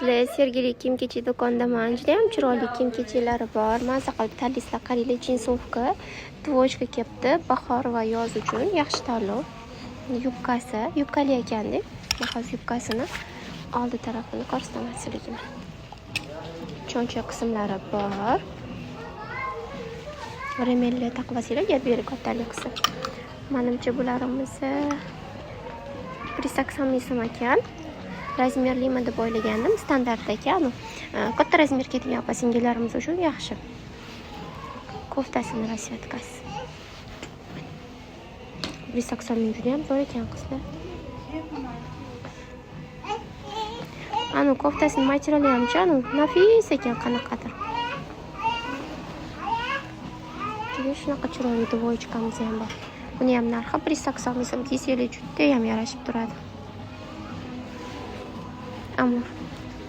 Sergeli kiyim-kechak do'konidaman. Juda ham chiroyli kiyim-kechaklari bor. Maza qilib tanlaysizlar. Qaranglar, jinsovka, tvochka kelibdi. Bahor va yoz uchun yaxshi tanlov. Yubkasi, yubkali ekan-da. Hozir yubkasini oldi tarafini ko'rsatmasligim. Cho'ncha qismlari bor. Remelli taqvasiylar beri kattalik qilsa. Menimcha bularimiz 180 so'm ekan. Razmerlimi deb o'ylagandim, standart ekan. Katta razmer ketmayapti, singillarimiz uchun yaxshi. Koftasini rasvetkasi. 180 ming juda ham zo'r ekan qizlar. Anu koftasining materiali ham nafis ekan, qanaqadir. Shunaqa chiroyli dvochkamiz ham bor. Buni ham narxi 180 ming so'm, kiysangiz juda ham yarashib turadi. Amur.